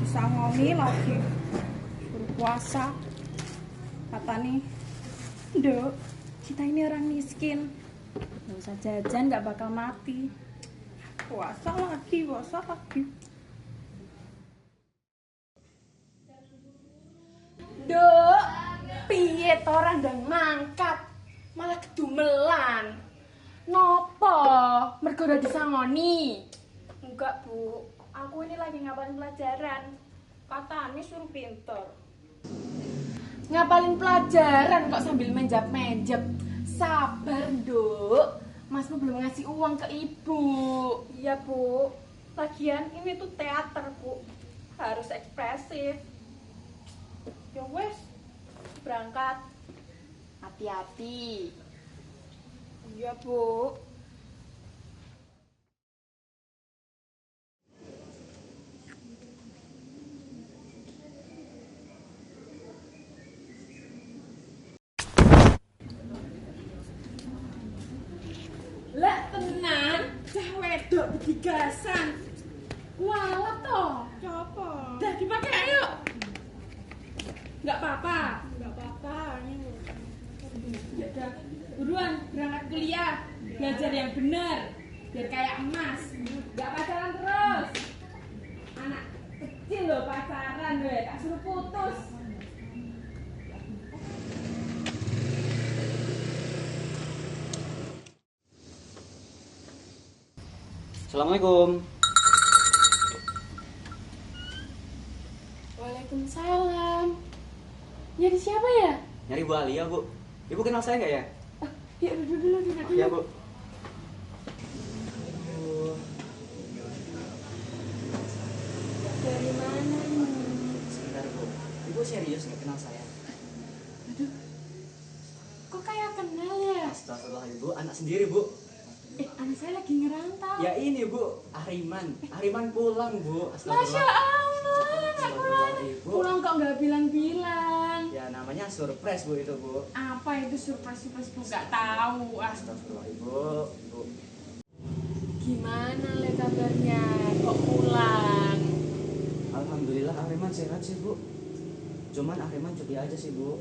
disangoni lagi suruh puasa. Kata nih, Dok, kita ini orang miskin, nggak usah jajan, nggak bakal mati. Puasa lagi. Dok, piye to orang ndang mangkat malah kedumelan. Nopo? Mergo ora disangoni. Enggak, Bu. Aku ini lagi ngapalin pelajaran. Katanya suruh pinter. Ngapalin pelajaran kok sambil menjap-menjap. Sabar, Dok. Masmu belum ngasih uang ke Ibu. Iya, Bu. Lagian ini tuh teater, Bu. Harus ekspresif. Ya wes, berangkat. Hati-hati. Iya, Bu. Lah tenan, cah wedok digasan. Kualat toh. Coba. Dah dipakai ayo. Enggak apa-apa. Enggak apa-apa. Ya udah, buruan berangkat kuliah. Belajar yang benar. Biar kayak emas. Enggak pacaran terus. Anak kecil loh pacaran weh, tak suruh putus. Assalamualaikum. Waalaikumsalam. Nyari siapa ya? Nyari Bu Alia, Bu. Ibu kenal saya nggak ya? Ya duduk dulu. Iya, Bu. Dari mana nih? Sebentar, Bu. Ibu serius nggak kenal saya? Aduh, kok kayak kenal ya? Astagfirullah, Ibu. Anak sendiri, Bu. Anak saya lagi ngerantau. Ya ini, Bu. Ahriman. Ahriman pulang, Bu. Masya Allah, anak pulang. Ibu. Pulang kok nggak bilang-bilang. Ya namanya surprise, Bu, itu, Bu. Apa itu surprise Bu? Nggak tahu. Astagfirullah, Ibu. Ibu. Gimana le kabarnya? Kok pulang? Alhamdulillah Ahriman sehat sih, Bu. Cuman Ahriman cuti aja sih, Bu.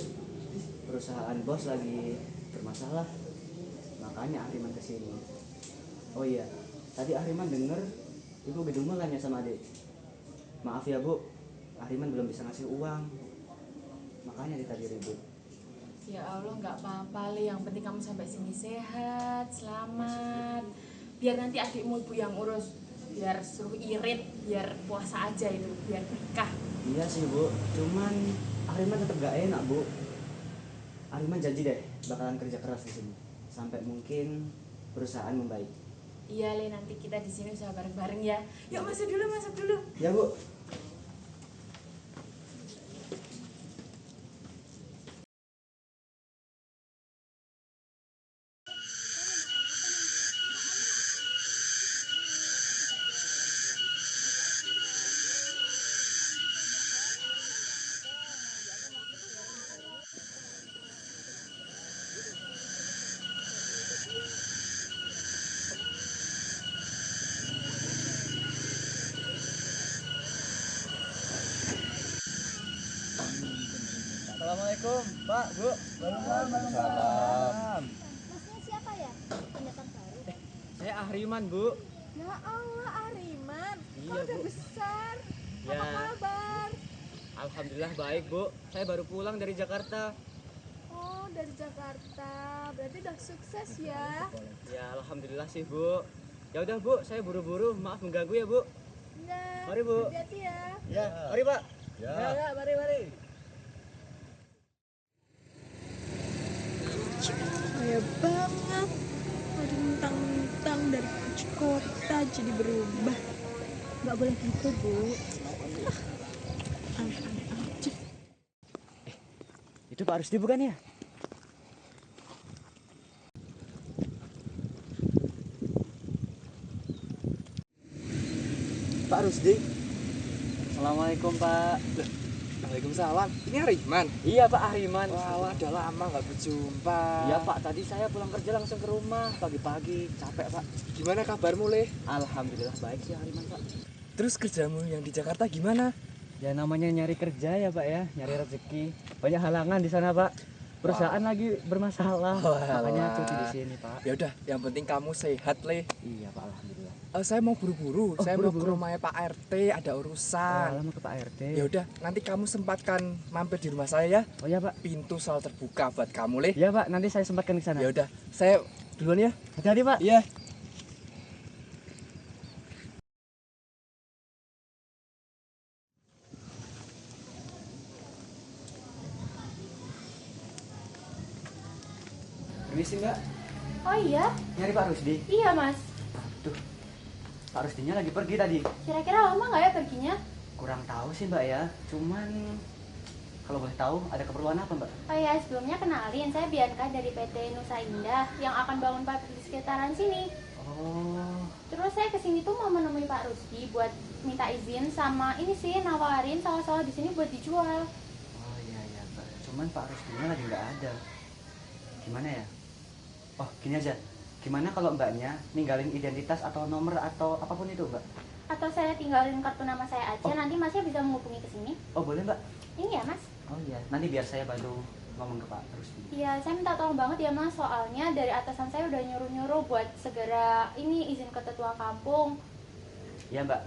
Perusahaan bos lagi bermasalah. Makanya Ahriman kesini. Oh iya, tadi Ahriman denger Ibu gedemelan ya sama adik. Maaf ya, Bu. Ahriman belum bisa ngasih uang. Makanya dia tadi ribut. Ya Allah, nggak apa-apa le. Yang penting kamu sampai sini sehat, selamat. Biar nanti adikmu Ibu yang urus. Biar suruh irit, biar puasa aja itu, biar berkah. Iya sih, Bu. Cuman Ahriman tetap gak enak, Bu. Ahriman janji deh bakalan kerja keras di sini sampai mungkin perusahaan membaik. Iya le, nanti kita di sini usaha bareng-bareng ya. Yuk masuk dulu. Ya, Bu. Assalamualaikum, Pak, Bu. Waalaikumsalam. Masnya siapa ya? Pendatang baru. Saya Ahriman, Bu. Ya Allah, Ariman. Iya, Kau udah Bu. besar. Ya. Apa kabar? Alhamdulillah baik, Bu. Saya baru pulang dari Jakarta. Oh, dari Jakarta. Berarti udah sukses ya. Ya, alhamdulillah sih, Bu. Ya udah, Bu, saya buru-buru. Maaf mengganggu ya, Bu. Enggak. Mari, Bu. Hati-hati ya. Ya, mari, Pak. Ya. Mari. Kaya banget. Ada mentang-mentang dari kunci kota jadi berubah. Nggak boleh gitu, Bu. Aneh-aneh aja. Itu Pak Rusdi bukan ya? Pak Rusdi. Assalamualaikum, Pak. Waalaikumsalam. Ini Ahriman. Iya, Pak Ahriman. Wah, udah lama nggak berjumpa. Iya, Pak. Tadi saya pulang kerja langsung ke rumah pagi-pagi. Capek, Pak. Gimana kabarmu, Le? Alhamdulillah baik sih Ahriman, Pak. Terus kerjamu yang di Jakarta gimana? Ya namanya nyari kerja ya Pak ya, nyari rezeki. Banyak halangan di sana Pak. Perusahaan lagi bermasalah, makanya cuti di sini Pak. Ya udah, yang penting kamu sehat, Le. Iya Pak, alhamdulillah. Saya mau buru-buru. Oh, Saya mau ke buru-buru. rumahnya Pak RT, ada Oh, urusan. lama ke Pak RT. Ya udah, nanti kamu sempatkan mampir di rumah saya ya. Oh ya Pak. Pintu selalu terbuka buat kamu, Le. Ya Pak, nanti saya sempatkan ke sana. Ya udah, saya duluan ya. Hati-hati Pak. Iya. Permisi Mbak, Oh iya? nyari Pak Rusdi. Iya mas. Tuh, Pak Rusdinya lagi pergi tadi. Kira-kira lama nggak ya perginya? Kurang tahu sih Mbak ya, cuman kalau boleh tahu ada keperluan apa Mbak? Oh iya, sebelumnya kenalin, saya Bianca dari PT Nusa Indah yang akan bangun pabrik di sekitaran sini. Oh, Terus saya kesini tuh mau menemui Pak Rusdi buat minta izin sama ini sih nawarin sawah-sawah di sini buat dijual. oh iya iya Mbak. Cuman Pak Rusdinya lagi nggak ada. Gimana ya? Oh gini aja, gimana kalau Mbaknya ninggalin identitas atau nomor atau apapun itu Mbak? Atau saya tinggalin kartu nama saya aja, Oh. nanti masnya bisa menghubungi ke sini. Oh boleh Mbak? Ini ya mas? Oh iya, nanti biar saya bantu ngomong ke Pak Rusdi. Iya, saya minta tolong banget ya mas, soalnya dari atasan saya udah nyuruh-nyuruh buat segera ini izin ke tetua kampung. Iya Mbak,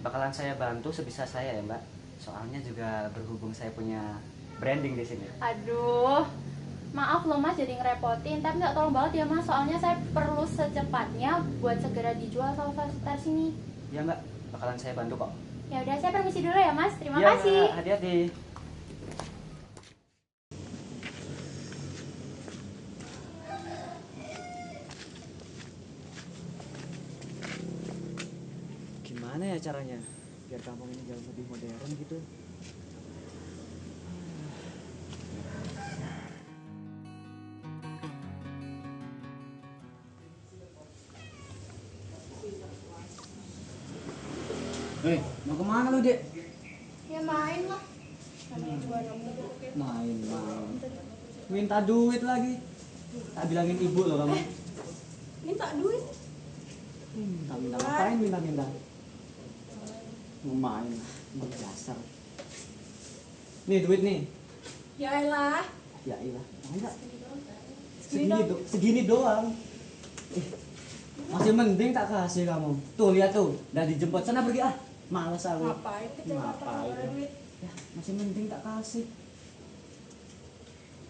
bakalan saya bantu sebisa saya ya Mbak. Soalnya juga berhubung saya punya branding di sini. Aduh, maaf loh mas jadi ngerepotin, tapi minta tolong banget ya mas, soalnya saya perlu secepatnya buat segera dijual sawah-sawah sekitar sini. Iya Mbak, bakalan saya bantu kok. Ya udah, saya permisi dulu ya mas, terima Iya, kasih. Mbak, hati-hati. Gimana ya caranya biar kampung ini jauh lebih modern gitu? Hei, mau kemana lu, Dek? Ya main lah. Main. Minta duit lagi. Tak bilangin ibu loh kamu. Minta duit. Minta ngapain minta? Mau main, mau dasar. Nih duit nih. Ya elah. Ya iyalah, mau nggak? Segini doang. Masih mending tak kasih kamu. Tuh lihat tuh, udah dijemput sana pergi ah. Males aku. Ngapain Ngapain? Ya, masih mending tak kasih.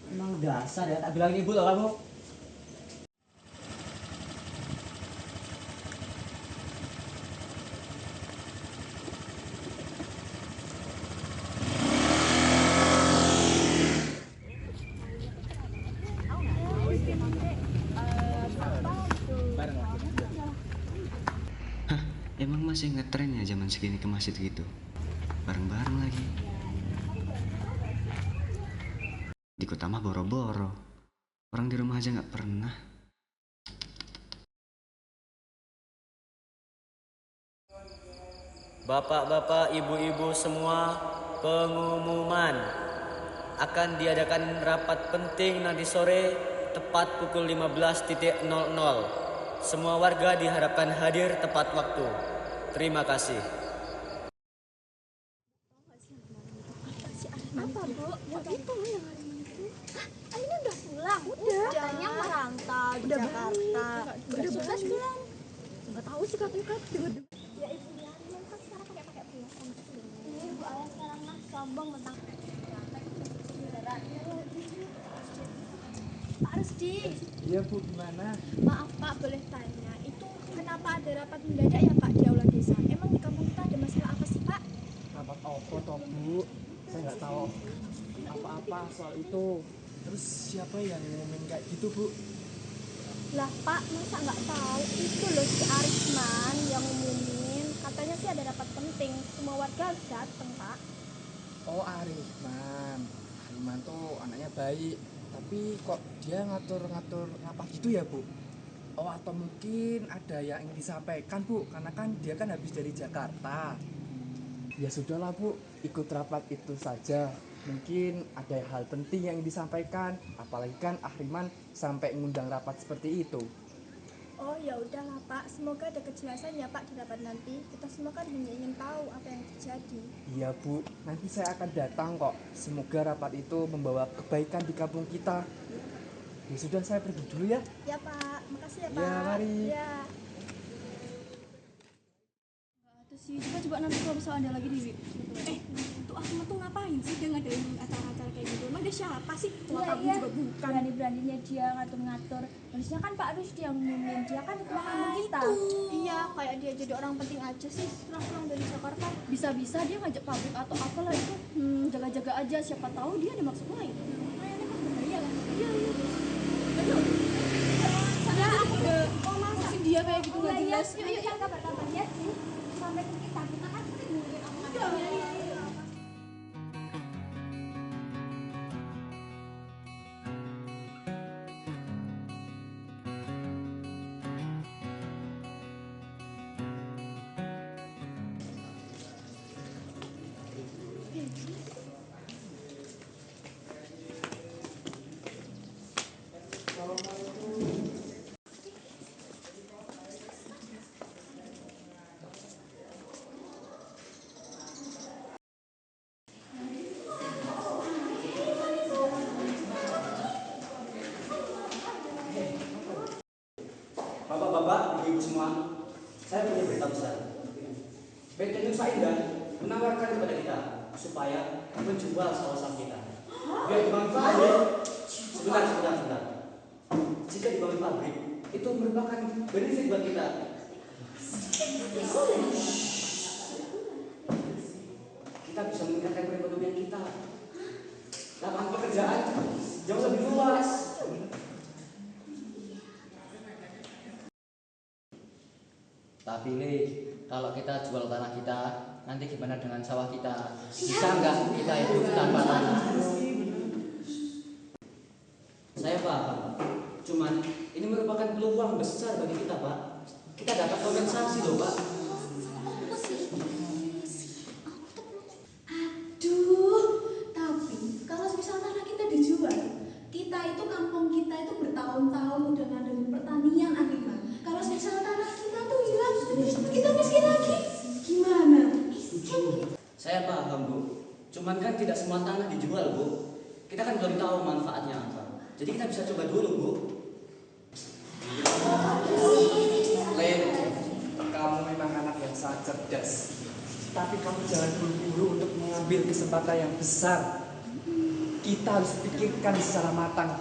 Emang dasar ya, tak bilangin ibu loh kamu. Emang masih ngetren ya zaman segini ke masjid gitu? Bareng-bareng lagi. Di kota mah boro-boro. Orang di rumah aja nggak pernah. Bapak-bapak, ibu-ibu semua, pengumuman. Akan diadakan rapat penting nanti sore tepat pukul 15.00. Semua warga diharapkan hadir tepat waktu. Terima kasih. Apa bu? Yang itu loh yang hari itu. Hah, ini udah pulang? Udah. Katanya merantau di Jakarta. Udah 11 belum? Nggak tahu sih katanya kan. Ya ibu Ariman kan sekarang pakai pulang. Ini Bu Ayah sekarang mah sombong tentang Pak Rusdi. Iya Bu, gimana? Maaf Pak, boleh tanya, itu kenapa ada rapat mendadak ya Pak di aula desa? Emang di kampung kita ada masalah apa sih Pak? Rapat apa toh Bu? Saya nggak tahu apa-apa soal itu. Terus siapa yang ngomongin kayak gitu Bu? Lah Pak, masa nggak tahu? Itu loh si Arisman yang ngumumin, katanya sih ada rapat penting, semua warga harus datang Pak. Oh Ariman. Ariman tuh anaknya baik, tapi kok dia ngatur-ngatur rapat gitu ya Bu? Oh atau mungkin ada yang ingin disampaikan Bu, karena kan dia kan habis dari Jakarta. Ya sudahlah Bu, ikut rapat itu saja. Mungkin ada hal penting yang ingin disampaikan, apalagi kan Ahriman sampai ngundang rapat seperti itu. Oh ya udahlah Pak, semoga ada kejelasan ya Pak di rapat nanti. Kita semua kan hanya ingin tahu apa yang terjadi. Iya Bu, nanti saya akan datang kok. Semoga rapat itu membawa kebaikan di kampung kita. Ya sudah, saya pergi dulu ya. Ya Pak, makasih ya Pak. Ya, mari. Ya. Terus sih, coba nanti kalau misalnya ada lagi di tuh Ahmad tuh ngapain sih dia ngadain acara-acara kayak gitu? Emang dia siapa sih? Tua kamu juga bukan. Berani-beraninya dia ngatur-ngatur. Harusnya kan Pak Rusdi yang ngumumin, dia kan ketua kampung kita. Iya, kayak dia jadi orang penting aja sih, pulang-pulang dari Jakarta. Bisa-bisa dia ngajak pabrik atau apalah itu. Jaga-jaga aja, siapa tahu dia ada maksud lain. Kayaknya kan berbahaya kan. Iya. Ayo. Saya aku udah ngurusin dia kayak gitu nggak jelas. Yuk, yang kabar-kabar dia sih. Sampai ke kita kan sering ngumumin omongan. Bapak-bapak, ibu-ibu semua, saya punya berita besar. PT Nusa Indah menawarkan kepada kita supaya menjual sawah-sawah kita. Biar dibangun pabrik. Sebentar. Jika dibangun pabrik, itu merupakan benefit buat kita. Kita bisa meningkatkan perekonomian kita. Lapangan pekerjaan jauh lebih luas. Tapi Le, kalau kita jual tanah kita, nanti gimana dengan sawah kita? Bisa nggak kita hidup tanpa tanah? Saya paham, cuman ini merupakan peluang besar bagi kita, Pak. Kita dapat kompensasi loh, Pak. Aduh, tapi kalau misal tanah kita dijual, kita itu kampung kita itu bertahun-tahun udah ngadain pertanian Ahriman. Kalau misal tanah kita tuh hilang, kita miskin lagi. Gimana? Saya paham, Bu. Cuman kan tidak semua tanah dijual, Bu. Kita kan belum tahu manfaatnya apa. Jadi kita bisa coba dulu, Bu. Le, kamu memang anak yang sangat cerdas. Tapi kamu jangan buru-buru untuk mengambil kesempatan yang besar. Kita harus pikirkan secara matang.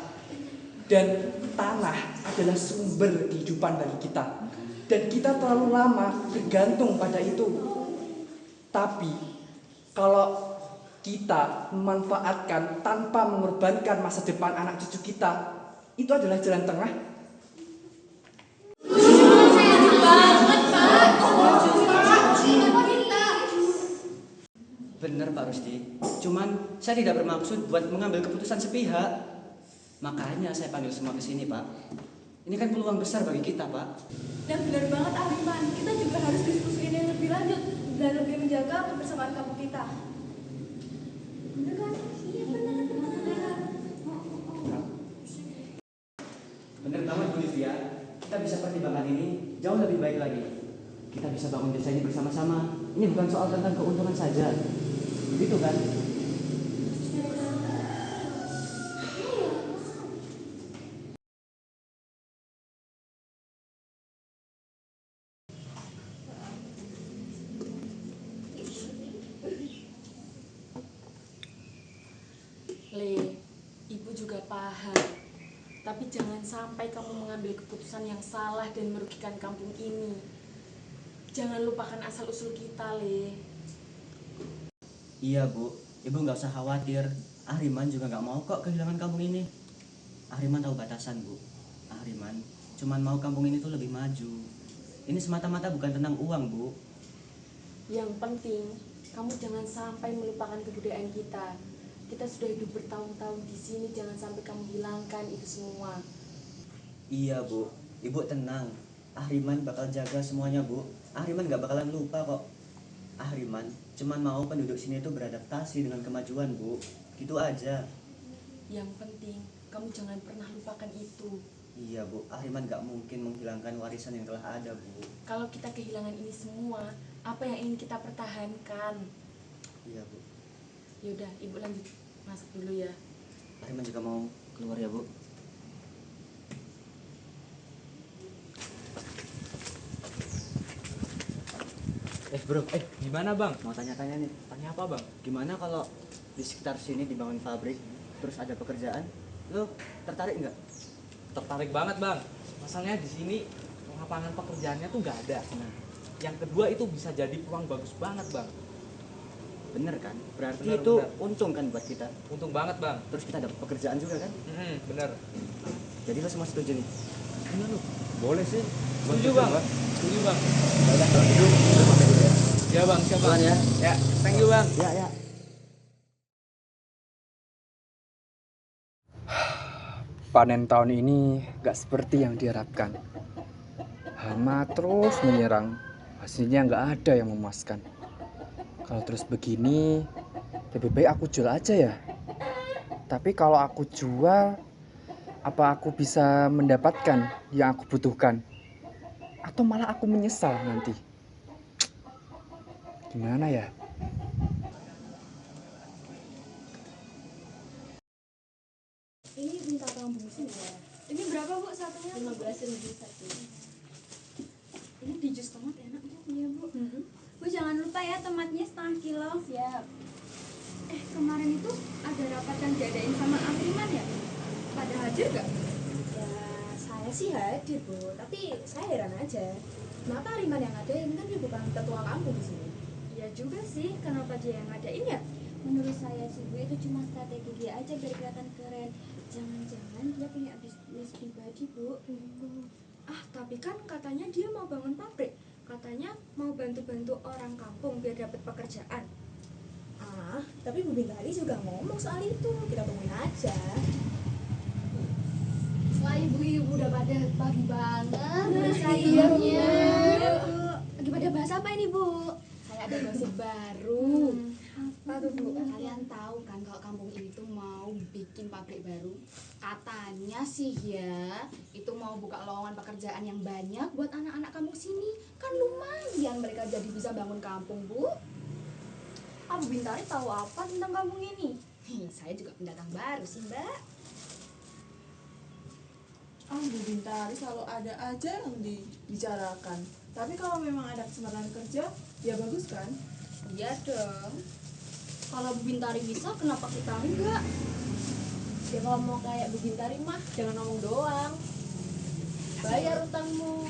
Dan tanah adalah sumber kehidupan bagi kita. Dan kita terlalu lama bergantung pada itu. Tapi kalau kita memanfaatkan tanpa mengorbankan masa depan anak cucu kita, itu adalah jalan tengah. Bener Pak Rusdi. Cuman saya tidak bermaksud buat mengambil keputusan sepihak. Makanya saya panggil semua ke sini, Pak. Ini kan peluang besar bagi kita, Pak. Dan benar banget Ahriman, kita juga harus diskusi ini lebih lanjut dan lebih menjaga kebersamaan kampung kita. Bener kan? Iya benar. Bener banget Bu Livia. Kita bisa pertimbangkan ini jauh lebih baik lagi. Kita bisa bangun desa ini bersama-sama. Ini bukan soal tentang keuntungan saja. Begitu kan? Le, ibu juga paham. Tapi jangan sampai kamu mengambil keputusan yang salah dan merugikan kampung ini. Jangan lupakan asal-usul kita, Le. Iya Bu, Ibu nggak usah khawatir. Ahriman juga nggak mau kok kehilangan kampung ini. Ahriman tahu batasan Bu. Ahriman cuman mau kampung ini tuh lebih maju. Ini semata-mata bukan tentang uang Bu. Yang penting, kamu jangan sampai melupakan kebudayaan kita. Kita sudah hidup bertahun-tahun di sini, jangan sampai kamu hilangkan itu semua. Iya Bu, Ibu tenang. Ahriman bakal jaga semuanya Bu. Ahriman nggak bakalan lupa kok. Ahriman cuman mau penduduk sini tuh beradaptasi dengan kemajuan Bu. Gitu aja. Yang penting, kamu jangan pernah lupakan itu. Iya Bu, Ahriman nggak mungkin menghilangkan warisan yang telah ada Bu. Kalau kita kehilangan ini semua, apa yang ingin kita pertahankan? Iya bu. Yaudah, ibu lanjut masak dulu ya. Ariman juga mau keluar ya bu. Bro, Gimana bang? mau tanya-tanya nih. Tanya apa bang? Gimana kalau di sekitar sini dibangun pabrik, terus ada pekerjaan, lo tertarik nggak? Tertarik banget bang. Masalahnya di sini lapangan pekerjaannya tuh nggak ada. Nah, Yang kedua itu bisa jadi peluang bagus banget bang. bener kan? Berarti Bener, itu bener. untung kan buat kita. Untung banget bang. Terus kita dapat pekerjaan juga kan? Bener. Jadi lo semua setuju nih? Bener lu. Boleh sih. Setuju bang. Setuju bang. Yaudah, kalau gitu, gue pamit dulu ya. Ya bang, siapa? Jalan ya. Ya, thank you bang. Ya. Panen tahun ini gak seperti yang diharapkan. Hama terus menyerang, hasilnya gak ada yang memuaskan. Kalau terus begini, lebih baik aku jual aja ya. Tapi kalau aku jual, apa aku bisa mendapatkan yang aku butuhkan? Atau malah aku menyesal nanti? Gimana ya? Ini minta tolong bungkusin ya. Ini berapa bu satunya? 15.000 satu. Ini di jus tomat enak bu. Iya bu. Bu jangan lupa ya tomatnya setengah kilo. Siap. Kemarin itu ada rapat yang diadain sama Afriman ya? Pada hadir gak? Ya, saya sih hadir, Bu. Tapi saya heran aja. Kenapa Ariman yang ada? Ini kan dia bukan ketua kampung di sini. Iya juga sih, kenapa dia yang ngadain ya? Menurut saya sih Bu itu cuma strategi dia aja biar kelihatan keren. Jangan-jangan dia punya bisnis pribadi Bu. Tapi kan katanya dia mau bangun pabrik. Katanya mau bantu-bantu orang kampung biar dapat pekerjaan. Tapi Bu Bintari juga ngomong soal itu. Kita tungguin aja. Wah ibu-ibu udah pada pagi banget. Iya, Bu. Lagi pada bahas apa ini Bu? Saya ada gosip baru. Apa tuh Bu? Kalian tahu kan kalau kampung ini tuh mau bikin pabrik baru? Katanya sih ya, itu mau buka lowongan pekerjaan yang banyak buat anak-anak kampung sini. Kan lumayan mereka jadi bisa bangun kampung, Bu. Bu Bintari tahu apa tentang kampung ini? Saya juga pendatang baru sih, Mbak. Bu Bintari kalau ada aja yang dibicarakan. Tapi kalau memang ada kesempatan kerja, ya bagus kan? Iya dong. Kalau Bu Bintari bisa, kenapa kita enggak? Ya kalau mau kayak Bu Bintari mah jangan ngomong doang. Bayar utangmu.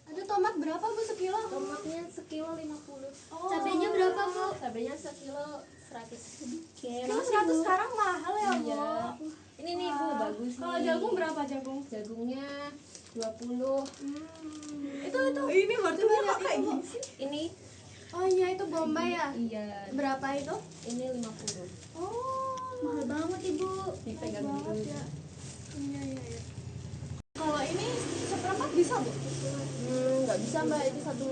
Ada tomat berapa Bu sekilo? Tomatnya sekilo 50. Cabenya berapa Bu? Cabenya sekilo 100. Kilo 100 sekarang mahal ya Bu. Iya. Ini nih Bu, bagus Kalau nih. jagung berapa jagung? Jagungnya 20. Itu. Ini wortelnya kok kayak gini sih? Ini Oh iya itu Bombay ya? iya, Berapa itu? ini 50. Oh, mahal banget Ibu. Dipegang Mahal dulu. banget ya. Iya. Kalau ini seperempat bisa Bu? Nggak bisa Mbak, itu satu.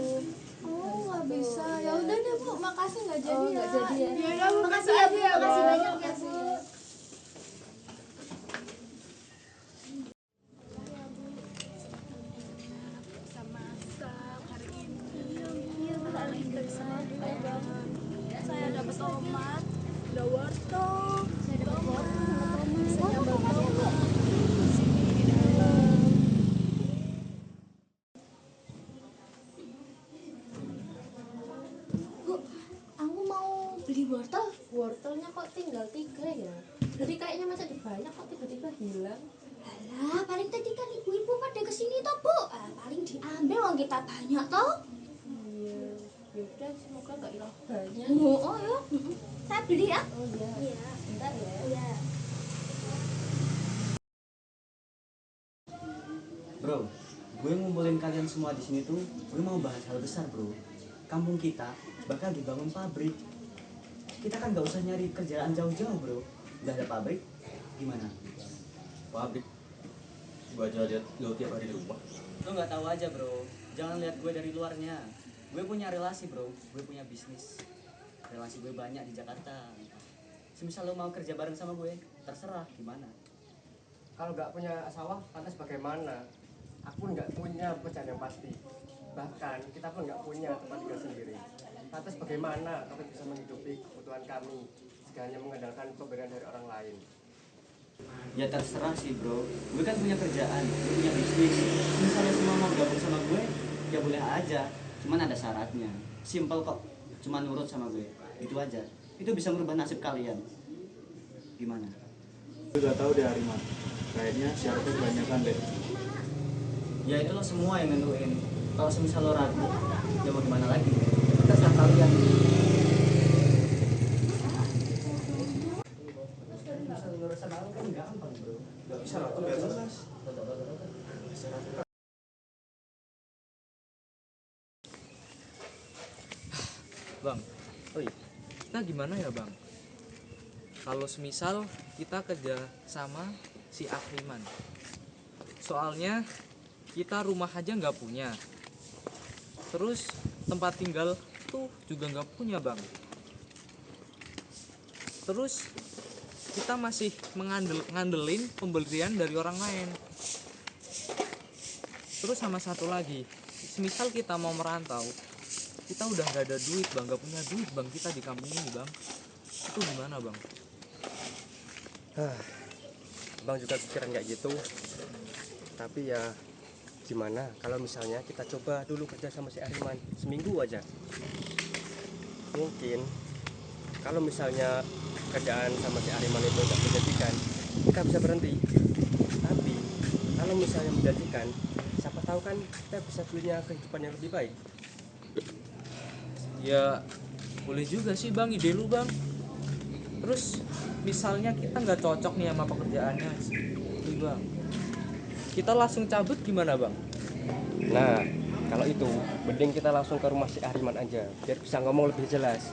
Oh nggak bisa. Ya udah deh Bu, makasih nggak jadi nggak ya. jadi ya. Ya udah Bu, makasih ya Bu, makasih banyak ya Bu. Saya dapat tomat, ada wortel, saya dapat wortel, bisa nyambal tomat. Bu, aku mau beli wortel. Wortelnya kok tinggal 3 ya? Jadi kayaknya masih ada banyak kok tiba-tiba hilang. Alah, paling tadi kan ibu-ibu pada kesini toh Bu. Paling diambil uang kita banyak toh. Iya. Yaudah, semoga nggak hilang banyak. Oh ya, saya beli ya. Oh iya. Iya. Bentar ya. Iya. Bro, gue ngumpulin kalian semua di sini tuh, gue mau bahas hal besar bro. Kampung kita bakal dibangun pabrik. Kita kan nggak usah nyari kerjaan jauh-jauh bro. Udah ada pabrik, gimana? Pabrik. Gua aja lihat lo tiap hari di rumah. Lu nggak tahu aja bro, jangan lihat gue dari luarnya. Gue punya relasi bro, gue punya bisnis. Relasi gue banyak di Jakarta. Semisal lu mau kerja bareng sama gue, terserah gimana. Kalau nggak punya sawah, lantas bagaimana? Aku nggak punya pekerjaan yang pasti. Bahkan kita pun nggak punya tempat tinggal sendiri. Lantas bagaimana kami bisa menghidupi kebutuhan kami jika hanya mengandalkan pemberian dari orang lain? Ya terserah sih bro, gue kan punya kerjaan, gue punya bisnis. Misalnya semua mau gabung sama gue, ya boleh aja. Cuman ada syaratnya, simple kok. Cuma nurut sama gue, itu aja. Itu bisa merubah nasib kalian. Gimana? Gue gak tahu deh Hariman, kayaknya syaratnya kebanyakan deh. Ya itu lo semua yang nentuin. Kalau semisal lo ragu, ya mau gimana lagi? Terserah kalian. Misal nurut sama lo kan gampang bro. Gak bisa lah, gak jelas. Bang, kita gimana ya bang? Kalau semisal kita kerja sama si Akriman, soalnya kita rumah aja nggak punya, terus tempat tinggal tuh juga nggak punya bang. Terus kita masih ngandelin pemberian dari orang lain. Terus sama satu lagi, semisal kita mau merantau, kita udah nggak ada duit bang, nggak punya duit bang kita di kampung ini bang. Itu gimana bang? Bang juga pikiran kayak gitu. Tapi ya gimana kalau misalnya kita coba dulu kerja sama si Ariman seminggu aja. Mungkin kalau misalnya kerjaan sama si Ariman itu tidak menjanjikan, kita bisa berhenti. Tapi kalau misalnya menjanjikan, siapa tahu kan kita bisa punya kehidupan yang lebih baik. Ya boleh juga sih bang, ide lu bang. Terus misalnya kita nggak cocok nih sama pekerjaannya nih bang, kita langsung cabut gimana bang? Nah, kalau itu mending kita langsung ke rumah si Ariman aja biar bisa ngomong lebih jelas.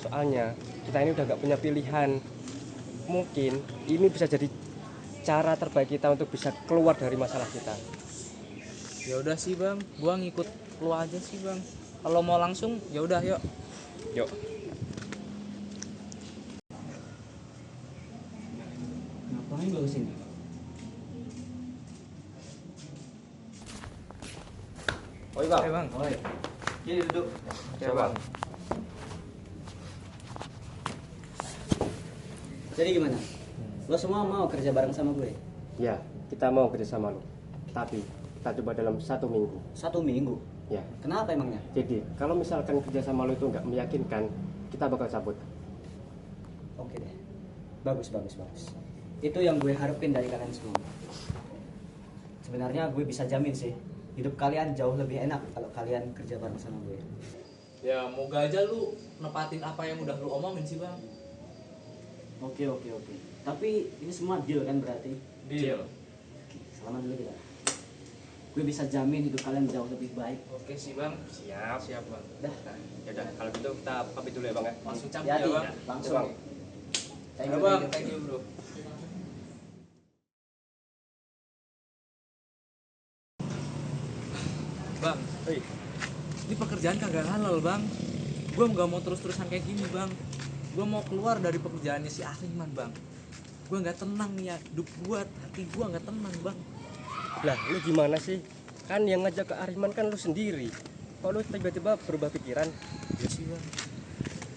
Soalnya kita ini udah nggak punya pilihan. Mungkin ini bisa jadi cara terbaik kita untuk bisa keluar dari masalah kita. Ya udah sih bang, gua ngikut lu aja sih bang. Kalau mau langsung ya udah yuk. Yuk. Ngapain lo kesini? Oi bang. Bang. Oi, jadi duduk. Ya bang. Jadi gimana? Lo semua mau kerja bareng sama gue? Ya, kita mau kerja sama lo. Tapi kita coba dalam 1 minggu. 1 minggu? Ya. Kenapa emangnya? Jadi kalau misalkan kerja sama lo itu nggak meyakinkan, kita bakal cabut. Oke deh. Bagus. Itu yang gue harapin dari kalian semua. Sebenarnya gue bisa jamin sih, hidup kalian jauh lebih enak kalau kalian kerja bareng sama gue. Ya moga aja lu nepatin apa yang udah lu omongin sih bang. Oke. Tapi ini semua deal kan berarti? Deal. Oke, salaman dulu kita. Gue bisa jamin hidup kalian jauh lebih baik. Oke sih bang. Siap bang. Dah. Ya udah, kalau gitu kita pamit dulu ya bang ya. Langsung cabut Hati-hati, ya bang. langsung. Bang. Thank Ya you, bang, thank you. thank you bro. Bang, ini pekerjaan kagak halal bang. Gue nggak mau terus-terusan kayak gini bang. Gue mau keluar dari pekerjaannya si Akriman bang. Gue nggak tenang nih ya, hidup gue, hati gue nggak tenang bang. Lah, lu gimana sih? Kan yang ngajak ke Ariman kan lu sendiri. Kok lu tiba-tiba berubah pikiran?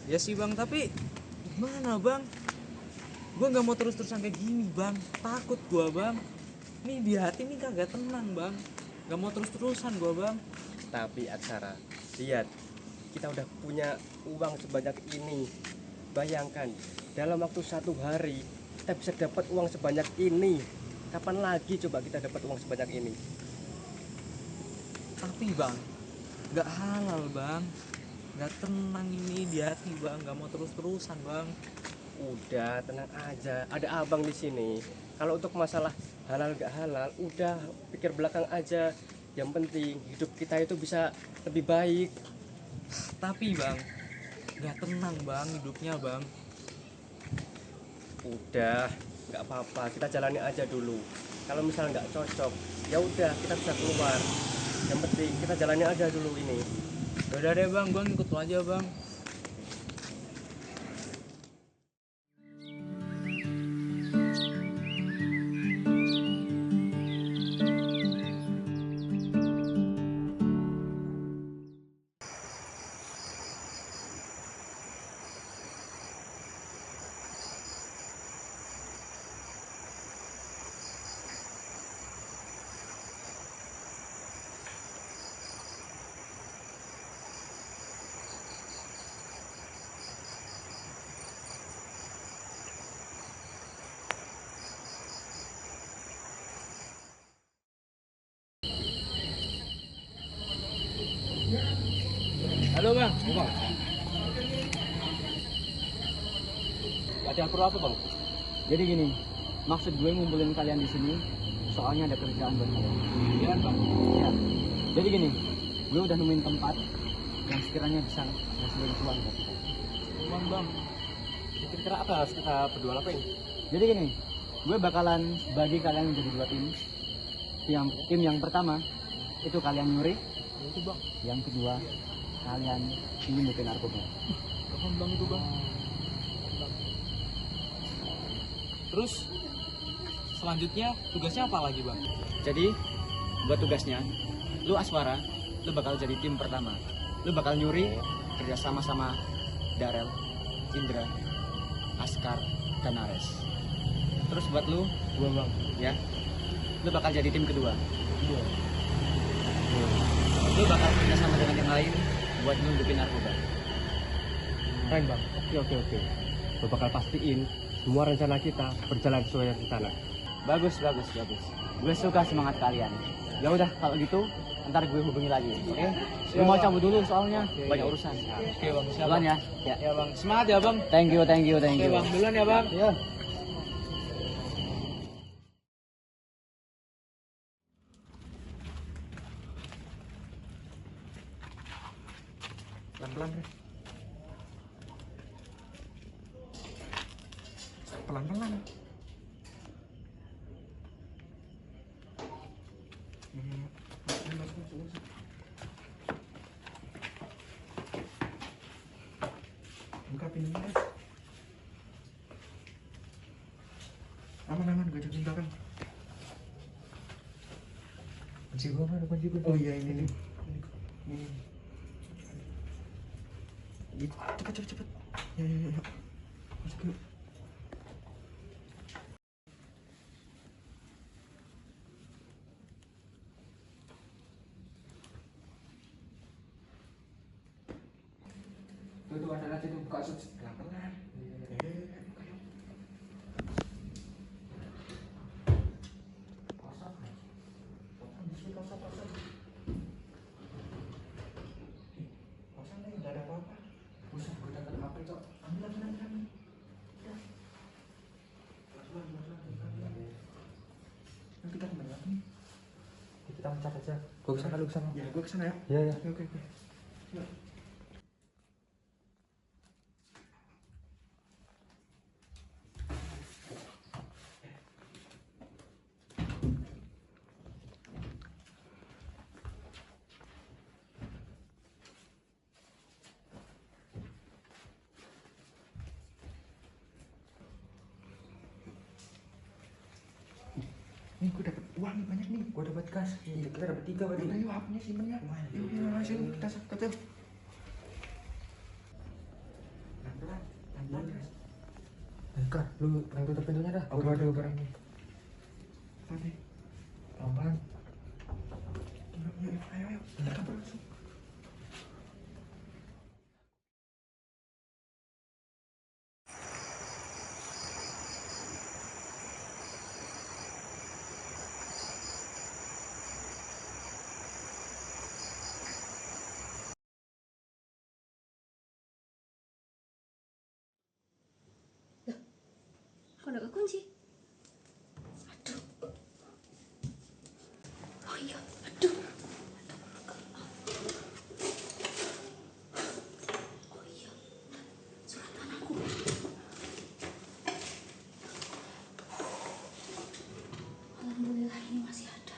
Ya sih bang, tapi gimana bang? Gue nggak mau terus-terusan kayak gini bang. Takut gue bang. Nih di hati nih kagak tenang bang. Gak mau terus-terusan gue bang. Tapi Aksara, lihat, kita udah punya uang sebanyak ini. Bayangkan, dalam waktu 1 hari kita bisa dapat uang sebanyak ini. Kapan lagi coba kita dapat uang sebanyak ini? Tapi bang, gak halal bang. Gak tenang ini di hati bang. Gak mau terus-terusan bang. Udah, tenang aja. Ada abang di sini. Kalau untuk masalah halal gak halal, udah pikir belakang aja. Yang penting hidup kita itu bisa lebih baik. Tapi bang, gak tenang bang hidupnya bang. Udah, nggak apa-apa. Kita jalani aja dulu. Kalau misalnya nggak cocok, ya udah kita bisa keluar. Yang penting kita jalani aja dulu ini. Yaudah deh bang, gue ngikut lo aja bang. Halo bang, bang. Ada perlu apa bang? Jadi gini, maksud gue ngumpulin kalian di sini soalnya ada kerjaan buat kalian. Iya kan bang? Ya. Jadi gini, gue udah nemuin tempat yang sekiranya bisa ngasilin uang buat kita. Uang bang. Kira-kira apa harus kita berdua lakuin? Jadi gini, gue bakalan bagi kalian menjadi 2 tim. Tim yang pertama itu kalian nyuri. Itu bang. Yang kedua kalian nyelundupin narkoba. Kapan bang itu bang? Terus selanjutnya tugasnya apa lagi bang? Jadi buat tugasnya, lu Aswara, lu bakal jadi tim pertama. Lu bakal nyuri kerja sama Darel, Indra, Askar, dan Ares. Terus buat lu, Gua bang. ya, lu bakal jadi tim kedua. Iya. Lu bakal kerja sama dengan yang lain buat nyelundupin narkoba. Keren bang. Oke. Gua bakal pastiin semua rencana kita berjalan sesuai rencana. Bagus. Gue suka semangat kalian. Ya udah kalau gitu, ntar gue hubungi lagi. Oke? Gue mau cabut dulu soalnya banyak urusan. Oke bang, siap Duluan ya. Ya bang, semangat ya bang. Thank you. Oke bang, duluan ya bang. Iya. Pelan-pelan. Pelan-pelan. Buka pintunya guys. Aman, gak ada tindakan. Kunci gua mana kunci gua? Oh iya ini. Cepet. Ya. Masuk yuk. Tuh ada aja tuh buka pelan-pelan. Kosong deh, nggak ada apa-apa. Buset, gue dapat HP cok. Ambil. Nanti kita kemana lagi? Kita mencat aja. Gua kesana, lu kesana. Ya, gue kesana ya. Iya. Oke. Yuk. Nih gue dapet uang nih banyak nih. Gua dapat kas. Kita dapat 3 berarti. Udah yuk HP-nya simpen ya. Yuk hasil kita setel. Pelan-pelan guys. Kak, lu yang tutup pintunya dah. Oke. Gua barangnya. Pelan. Pelan-pelan. Ayo. Kita kabur langsung. Kok udah kekunci? Aduh. Oh iya, aduh. Oh iya, surat tanahku. Alhamdulillah ini masih ada.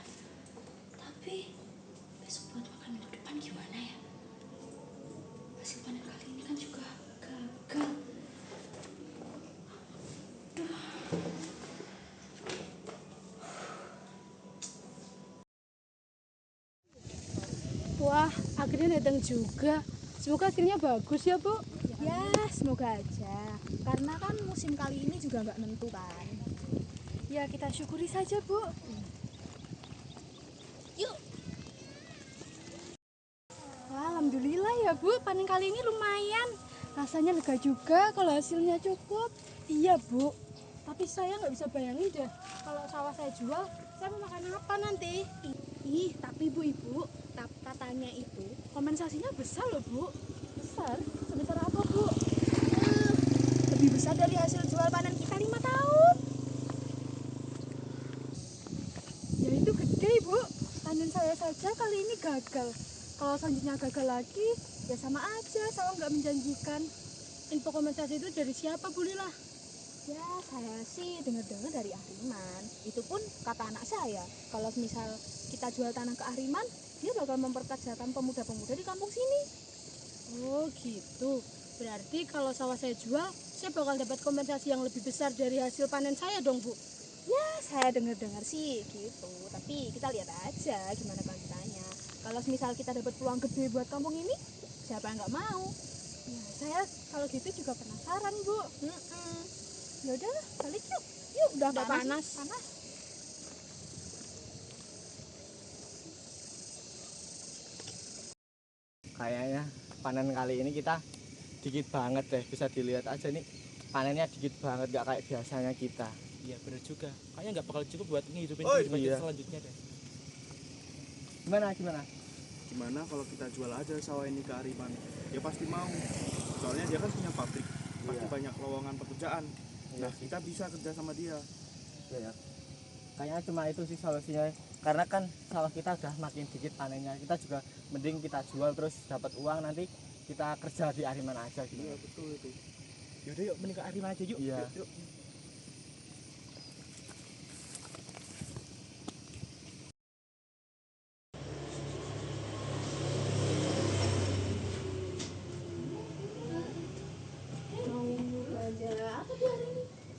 Wah, akhirnya datang juga. Semoga akhirnya bagus ya, Bu. Ya, semoga aja. Karena kan musim kali ini juga nggak nentu kan. Ya, kita syukuri saja, Bu. Yuk. Wah, alhamdulillah ya, Bu. Panen kali ini lumayan. Rasanya lega juga kalau hasilnya cukup. Iya, Bu. Tapi saya nggak bisa bayangin deh. Kalau sawah saya jual, saya mau makan apa nanti? Ih, tapi Bu, katanya itu kompensasinya besar loh, Bu. Besar? Sebesar apa, Bu? Lebih besar dari hasil jual panen kita 5 tahun. Ya itu gede, Bu. Panen saya saja kali ini gagal. Kalau selanjutnya gagal lagi, ya sama aja, sawah nggak menjanjikan. Info kompensasi itu dari siapa, Bu Lila? Ya, saya sih dengar-dengar dari Ahriman. Itu pun kata anak saya, kalau misal kita jual tanah ke Ahriman, dia bakal memperkerjakan pemuda-pemuda di kampung sini. Oh gitu. Berarti kalau sawah saya jual, saya bakal dapat kompensasi yang lebih besar dari hasil panen saya dong, Bu. Ya, saya dengar-dengar sih gitu. Tapi kita lihat aja gimana kelanjutannya. Kalau misal kita dapat peluang gede buat kampung ini, siapa yang nggak mau? Ya, saya kalau gitu juga penasaran, Bu. Ya udahlah, balik yuk. Yuk, udah panas. Panas. Kayaknya panen kali ini kita dikit banget deh, bisa dilihat aja nih panennya dikit banget, gak kayak biasanya kita. Iya bener juga, kayaknya nggak bakal cukup buat ngehidupin Oh, kehidupan iya. kita selanjutnya deh. Gimana? Gimana kalau kita jual aja sawah ini ke Ariman? Dia pasti mau, soalnya dia kan punya pabrik, pasti Iya. banyak lowongan pekerjaan. Iya Nah sih. kita bisa kerja sama dia. Ya. Kayaknya cuma itu sih solusinya, karena kan sawah kita udah makin dikit panennya, kita juga mending kita jual terus dapat uang, nanti kita kerja di Ariman aja gitu. Iya betul itu. Yaudah yuk mending ke Ariman aja yuk. Iya. Yuk.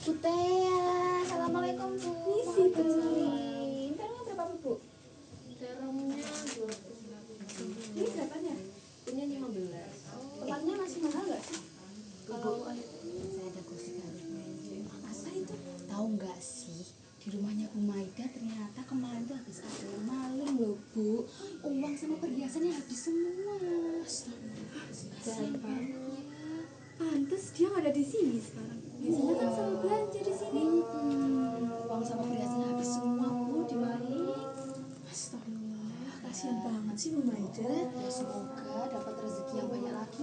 Butea, assalamualaikum Bu. Waalaikumsalam. Terongnya berapa Bu? Terongnya 20. Ini berapanya? Ini 15. Tempatnya masih mahal nggak sih? Kalau saya ada gosip harus main. Apa itu? Tahu nggak sih? Di rumahnya Bu Maida ternyata kemarin tuh habis ada maling loh Bu. Uang sama perhiasannya habis semua. Kasihan banget. Pantes dia nggak ada di sini sekarang. Biasanya kan selalu belanja di sini. Uang sama perhiasannya habis semua Bu di maling. Astagfirullah, kasihan banget sih Bu Maida. Ya semoga dapat rezeki yang banyak lagi.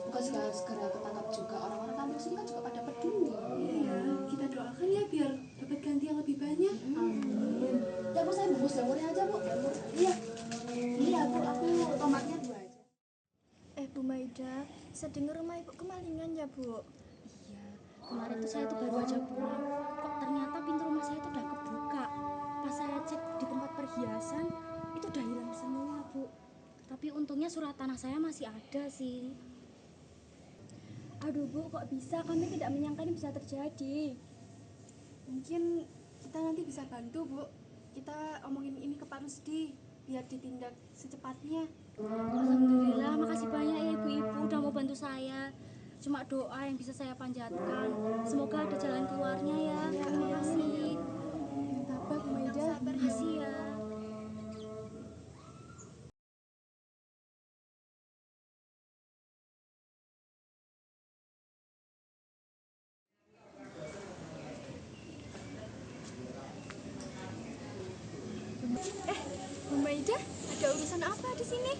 Bukan segera ketangkap juga, orang-orang kampung sini kan juga pada peduli. Iya, kita doakan ya biar dapat ganti yang lebih banyak. Amin. Ya Bu, saya bungkus jamurnya aja Bu. Iya. Iya Bu, aku tomatnya 2 aja. Bu Maida, saya dengar rumah Ibu kemalingan ya, Bu? Iya, kemarin tuh saya tuh baru aja pulang. Kok ternyata pintu rumah saya tuh udah kebuka. Pas saya cek di tempat perhiasan, itu udah hilang semua, Bu. Tapi untungnya surat tanah saya masih ada sih. Aduh, Bu, kok bisa? Kami tidak menyangka ini bisa terjadi. Mungkin kita nanti bisa bantu, Bu. Kita omongin ini ke Pak Rusdi biar ditindak secepatnya. Alhamdulillah, makasih banyak ya ibu-ibu udah mau bantu saya. Cuma doa yang bisa saya panjatkan. Semoga ada jalan keluarnya ya. Terima kasih. Tabah, Bu Maida. Terima kasih ya. Bu Maida, ada urusan apa di sini?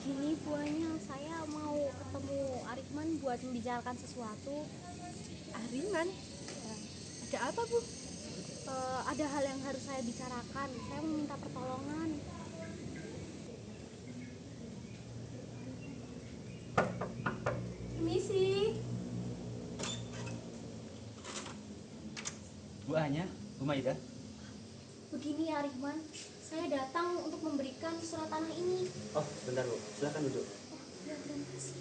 Gini buahnya, saya mau ketemu Arifman buat membicarakan sesuatu. Ariman? Ada apa, Bu? Ada hal yang harus saya bicarakan. Saya mau minta pertolongan. Permisi. Bu Anya, Bu Maida. Begini ya Arifman, saya datang untuk memberikan surat tanah ini. Oh, bentar Bu, silakan duduk. Ya, terima kasih.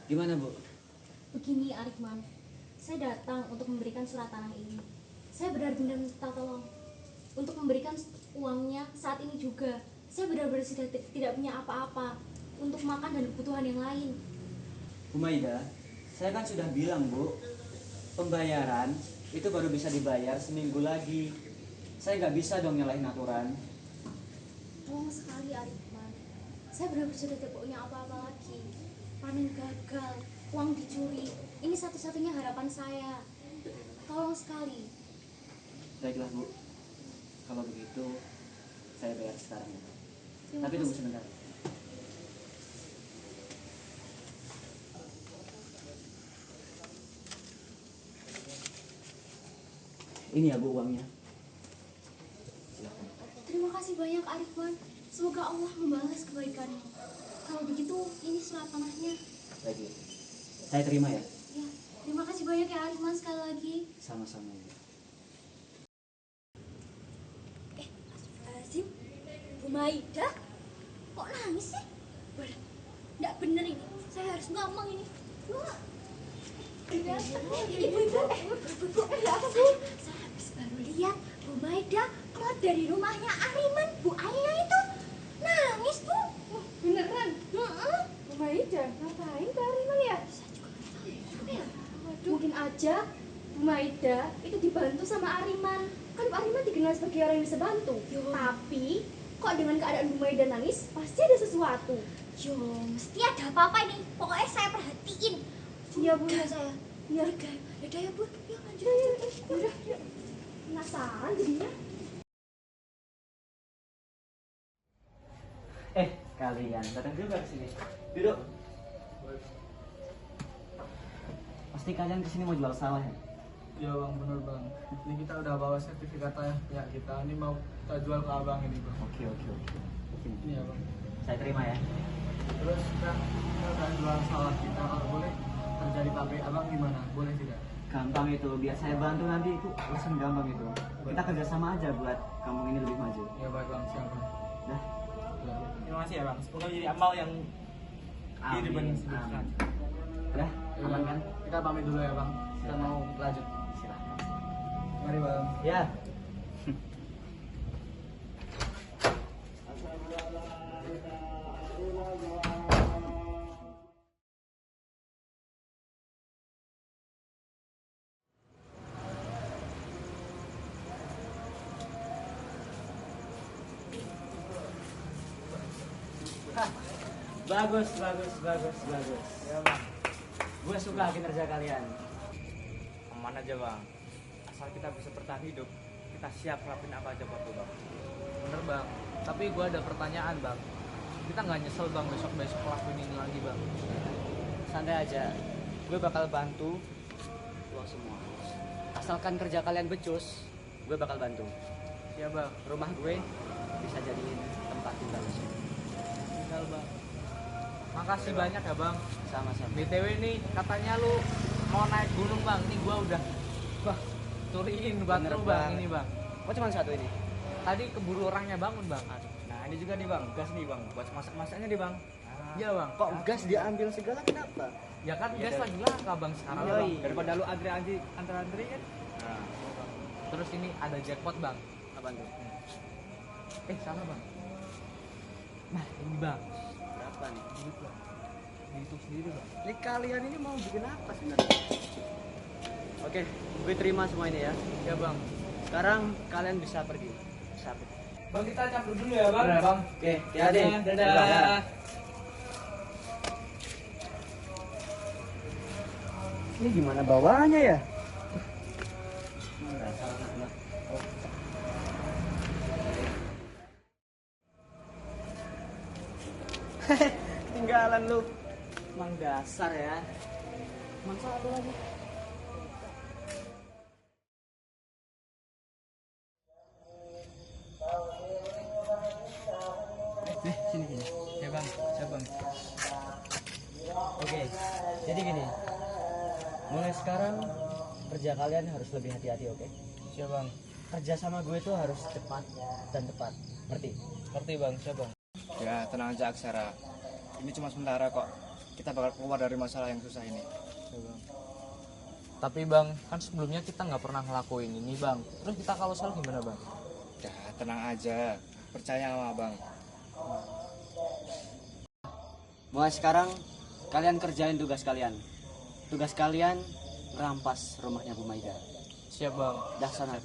Gimana Bu? Begini Arifman, saya datang untuk memberikan surat tanah ini. Saya benar-benar minta tolong. untuk memberikan uangnya saat ini juga. Saya benar-benar sudah tidak punya apa-apa untuk makan dan kebutuhan yang lain. Bu Maida, saya kan sudah bilang Bu, pembayaran itu baru bisa dibayar seminggu lagi. Saya nggak bisa dong nyalahin aturan. Tolong sekali Arifman, saya benar-benar sudah tidak punya apa-apa lagi. Panen gagal, uang dicuri, ini satu-satunya harapan saya. Tolong sekali. Baiklah Bu, kalau begitu saya bayar sekarang ya. Terima Tapi tunggu kasih. sebentar. Ini ya Bu uangnya. Terima kasih banyak Arifman. Semoga Allah membalas kebaikanmu. Kalau begitu, ini surat tanahnya. Baik Bu, saya terima ya. Ya, terima kasih banyak ya Arifman sekali lagi. Sama-sama Bu. Astagfirullahaladzim, Bu Maida, kok nangis sih? Waduh, nggak bener ini. Saya harus ngomong ini. Bu, ibu-ibu, ya apa Bu? Saya habis baru lihat Bu Maida keluar dari rumahnya Ariman, Bu Aina itu nangis Bu. Beneran? Bu Maida, ngapain ke Ariman ya? Saya juga nggak tahu ya. Apa ya? Mungkin aja Bu Maida itu dibantu sama Ariman. Kan Bu Ariman dikenal sebagai orang yang bisa bantu. Tapi kok dengan keadaan Bu Maida nangis pasti ada sesuatu. Yo, mesti ada apa-apa ini. Pokoknya saya perhatiin. Iya Bu, Enggak saya. Iya. Yaudah ya Bu, yuk lanjut. Udah, yuk. Penasaran jadinya. Kalian datang juga ke sini. Duduk. Pasti kalian kesini mau jual sawah ya? Iya bang, bener bang. Ini kita udah bawa sertifikat ya kita. Ini mau kita jual ke abang ini bang. Oke. Ini ya bang. Saya terima ya. Terus kita udah jual sawah kita. Kalau boleh kerja di pabrik abang gimana? Boleh tidak? Gampang itu, biar saya bantu nanti itu urusan gampang itu. Kita kerjasama aja buat kampung ini lebih maju. Ya baik bang, siap bang. Dah. Terima kasih ya bang. Semoga menjadi amal yang Amin. dibenarkan. Udah, aman kan? Kita pamit dulu ya bang. Kita mau lanjut. Silahkan. Mari bang. Ya. Bagus. Ya bang. Gue suka kinerja kalian. Aman aja bang. Asal kita bisa bertahan hidup, kita siap ngelakuin apa aja buat lu bang. Bener bang. Tapi gua ada pertanyaan bang. Kita nggak nyesel bang besok lakuin ini lagi bang. Santai aja. Gue bakal bantu lo semua. Asalkan kerja kalian becus, gue bakal bantu. Ya bang. Rumah gue bisa jadiin tempat tinggal di sini. Tinggal bang. Makasih banyak ya bang. Sama-sama. BTW nih katanya lu mau naik gunung bang. Ini gua udah turiin Bener batu bang. banget. Ini bang. Oh cuma satu ini? Tadi keburu orangnya bangun bang. Nah ini juga nih bang, gas nih bang, buat masak-masaknya nih bang. Iya bang. Kok gas diambil segala kenapa? Ya kan gas lagi langka bang sekarang Iya, bang. iya. Daripada lu antri kan. Nah, Terus ini ada jackpot bang. apa tuh? Salah bang. Nah ini bang. Berapa nih? Duit bang. Dihitung sendiri bang. Ini kalian ini mau bikin apa sebenarnya? Oke, gue terima semua ini ya. Ya bang. Sekarang kalian bisa pergi. Sabit. Bang kita campur dulu ya bang. Bener, Bang. Oke, hati-hati. Dadah. Ini gimana bawahnya ya? Tinggalan lu. Emang dasar ya. Masa satu lagi. Sini. Ya bang. Ya bang. Oke, jadi gini. Mulai sekarang kerja kalian harus lebih hati-hati, oke? Siap bang. Kerja sama gue tuh harus cepat dan tepat. Ngerti? Ngerti bang. Siap bang. Ya tenang aja Aksara. Ini cuma sementara kok. Kita bakal keluar dari masalah yang susah ini. Siap bang. Tapi bang, kan sebelumnya kita nggak pernah ngelakuin ini bang. Terus kita kalau salah gimana bang? Ya tenang aja, percaya sama abang. Mulai sekarang kalian kerjain tugas kalian. Tugas kalian rampas rumahnya Bu Maida. Siap bang. Dah sana.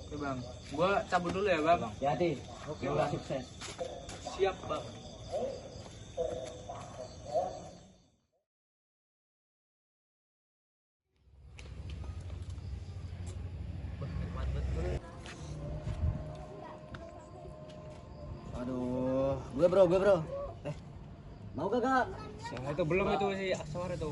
Oke bang, gua cabut dulu ya bang. Hati-hati. Semoga sukses. Siap bang. Aduh, gue bro. Mau kagak? Nah, itu belum itu si Aswar itu.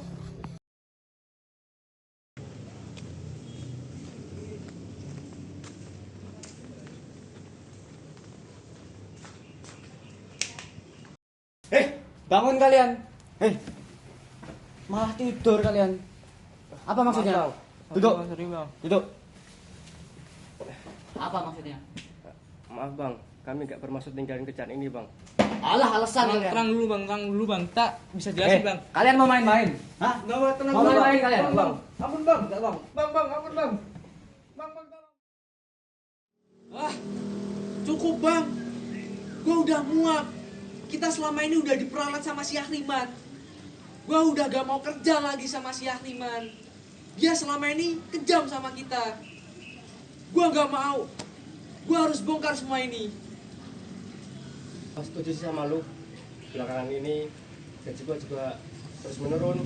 Bangun kalian. Malah tidur kalian. Apa maksudnya? Duduk. Duduk. Apa maksudnya? Maaf bang, kami nggak bermaksud tinggalin kerjaan ini bang. Alah, alasan kalian. Terang dulu bang, tak bisa jelasin bang. Kalian mau main-main? Hah? Nggak mau, tenang Mau dulu, main-main kalian? Bang. Ampun bang, enggak bang. Bang, ampun bang. Bang, tolong. Cukup bang, gue udah muak. Kita selama ini udah diperalat sama si Ahriman. Gue udah gak mau kerja lagi sama si Ahriman. Dia selama ini kejam sama kita. Gue gak mau. Gue harus bongkar semua ini. Setuju sih sama lu. Belakangan ini gaji gua juga terus menurun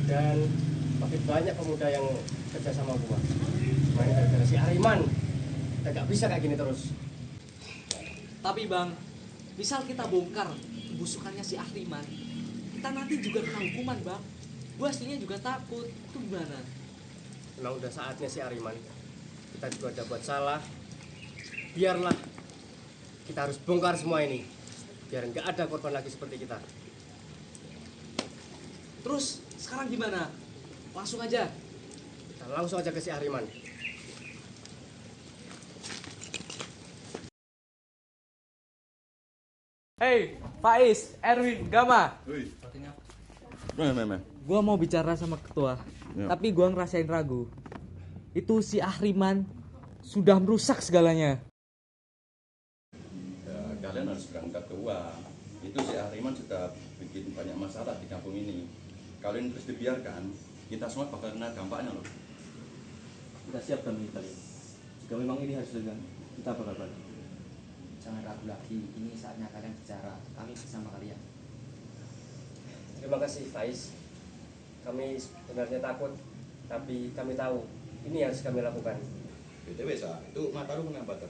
dan makin banyak pemuda yang kerja sama gua. Main gara-gara si Ariman. Kita nggak bisa kayak gini terus. Tapi bang, misal kita bongkar kebusukannya si Ahriman, kita nanti juga kena hukuman bang. Gue aslinya juga takut. Itu gimana? Memang udah saatnya si Ariman. Kita juga udah buat salah. Biarlah kita harus bongkar semua ini. Biar nggak ada korban lagi seperti kita. Terus sekarang gimana? Langsung aja. Kita langsung aja ke si Ariman. Hey, Faiz, Erwin, Gama. Mana? Gua mau bicara sama ketua, Ya. tapi gua ngerasain ragu. Itu si Ahriman sudah merusak segalanya. Ya, kalian harus berangkat ke uang. Itu si Ahriman sudah bikin banyak masalah di kampung ini. Kalian terus dibiarkan, kita semua bakal kena dampaknya loh. Kita siapkan ini kalian. Jika memang ini harus dengan kita bakal bantu. Jangan ragu lagi. Ini saatnya kalian bicara. Kami bersama kalian. Terima kasih Faiz. Kami sebenarnya takut, tapi kami tahu ini yang harus kami lakukan. BTW Sa, itu mata lu kenapa tuh?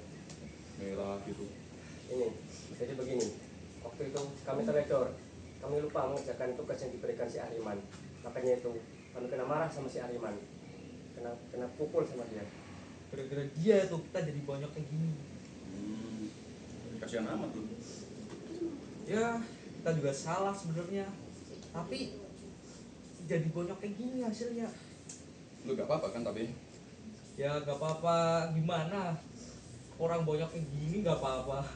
Merah gitu. Ini, jadi begini. Waktu itu kami teledor. Kami lupa mengerjakan tugas yang diberikan si Ariman. Makanya itu kami kena marah sama si Ariman. Kena pukul sama dia. Gara-gara dia tuh kita jadi banyak kayak gini. Kasihan amat tuh. Ya, kita juga salah sebenarnya. Tapi jadi banyak kayak gini hasilnya. Lu gak apa-apa kan tapi? Ya gak apa-apa, gimana? Orang banyak kayak gini gak apa-apa.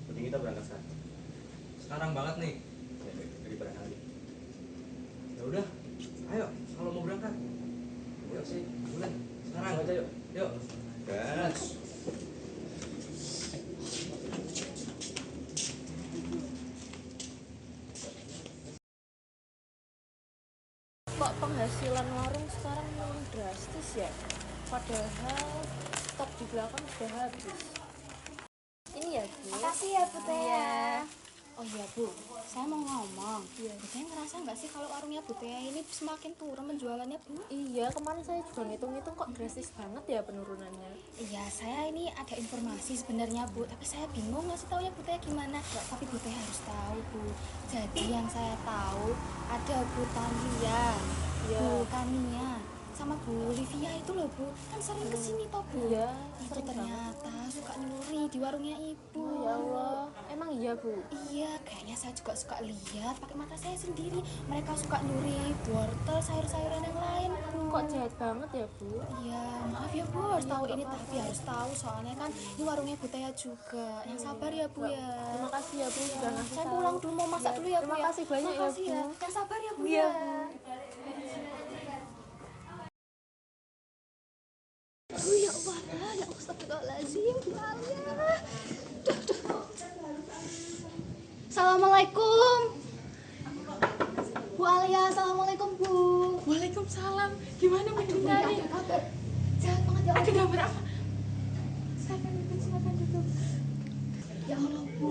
Mending kita berangkat sekarang. Sekarang banget nih. Jadi barangkali. Ya udah, ayo kalau mau berangkat. Yuk sih, Mulai sekarang. langsung aja yuk. Yuk. Gas. Kok penghasilan warung sekarang menurun drastis ya? Padahal stok di belakang sudah habis. Ini ya Bu. Makasih ya Bu Tea. Oh iya Bu, saya mau ngomong. Iya. Bu Tea ngerasa nggak sih kalau warungnya Bu Tea ini semakin turun penjualannya Bu? Iya, kemarin saya juga ngitung-ngitung kok drastis banget ya penurunannya. Iya, saya ini ada informasi sebenarnya Bu, tapi saya bingung ngasih tahu ya Bu Tea gimana. Tapi Bu Tea harus tahu Bu. Jadi yang saya tahu ada Bu Tania, Bu Tania, sama Bu Livia itu loh Bu, kan sering kesini toh Bu. Iya, Itu sering ternyata suka nyuri di warungnya Ibu. Oh, ya Allah, emang iya Bu? Iya, kayaknya saya juga suka lihat pakai mata saya sendiri. Mereka suka nyuri wortel, sayur-sayuran yang lain Bu. Kok jahat banget ya Bu? Iya, maaf ya Bu, harus tahu ini tapi harus tahu soalnya kan ini warungnya Bu Tea juga. Yang sabar ya Bu ya. Terima kasih ya Bu sudah ngasih Saya tahu. pulang dulu mau masak dulu ya Bu Terima ya. kasih banyak ya, Makasih Bu. Yang sabar ya Bu Iya, ya. Bu. Oh ya Allah, ya astagfirullahaladzim. Assalamualaikum. Bu Alia, assalamualaikum Bu. Waalaikumsalam. Gimana Bu Bintari? Ada kabar jahat banget ya Allah. Ada kabar apa? Silakan duduk. Ya Allah Bu,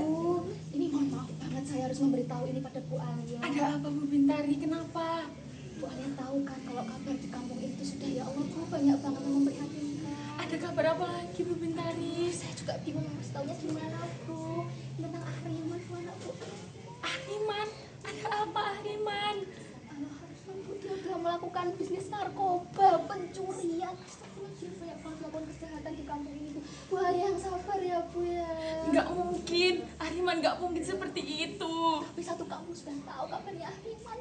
ini mohon maaf banget saya harus memberitahu ini pada Bu Alia. Ada apa Bu Bintari? Kenapa? Bu Alia tahu kan kalau kabar di kampung itu sudah ya Allah Bu banyak banget yang memprihatinkan. Ada kabar apa lagi Bu Bintari? Saya juga bingung harus tahunya gimana Bu. Tentang Ahriman mana Bu? Ahriman? Ada apa Ahriman? Bu, dia udah melakukan bisnis narkoba, pencurian. Astagfirullahaladzim, banyak banget melakukan kejahatan di kampung ini Bu. Bu Alia yang sabar ya Bu ya. Nggak mungkin, Ahriman nggak mungkin seperti itu. Tapi satu kampung sudah tahu kabarnya Ahriman.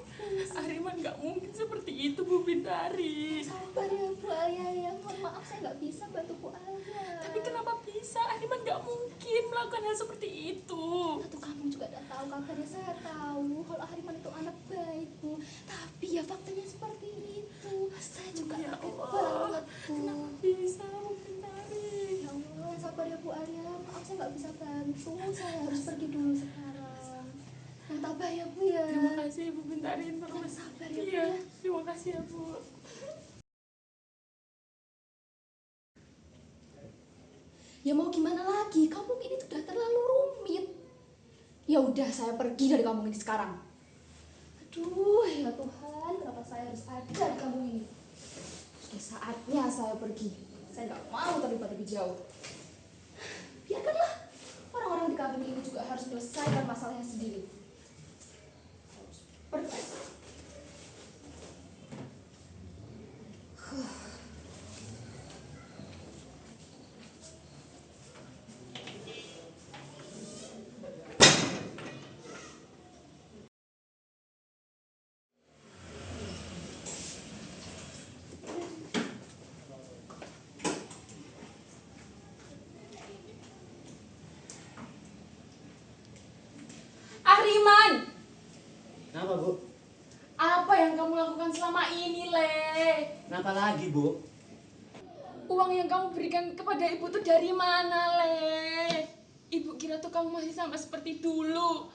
Ahriman nggak mungkin seperti itu Bu Bintari. Sabar ya Bu Alia ya. Mohon maaf saya nggak bisa bantu Bu Alia. Tapi kenapa bisa? Ahriman nggak mungkin melakukan hal seperti itu. Satu kampung juga udah tahu kabarnya, saya tahu kalau Ahriman itu anak baik Bu. Tapi ya faktanya seperti itu. Saya juga kaget banget Bu. Kenapa bisa Bu Bintari? Ya Allah, sabar ya Bu Alia. Maaf saya nggak bisa bantu. Saya harus pergi dulu sekarang. Yang tabah ya Bu ya. Terima kasih Bu Bintari informasi. Sabar ya Bu Iya, ya. terima kasih ya Bu. Ya mau gimana lagi? Kampung ini tuh udah terlalu rumit. Ya udah, saya pergi dari kampung ini sekarang. Aduh, ya Tuhan, kenapa saya harus ada di kampung ini? Sudah saatnya saya pergi. Saya nggak mau terlibat lebih jauh. Biarkanlah orang-orang di kampung ini juga harus menyelesaikan masalahnya sendiri. Harus pergi. Ahriman, Kenapa Bu? apa yang kamu lakukan selama ini, Le? Kenapa lagi Bu? Uang yang kamu berikan kepada ibu tuh dari mana, Le? Ibu kira tuh kamu masih sama seperti dulu.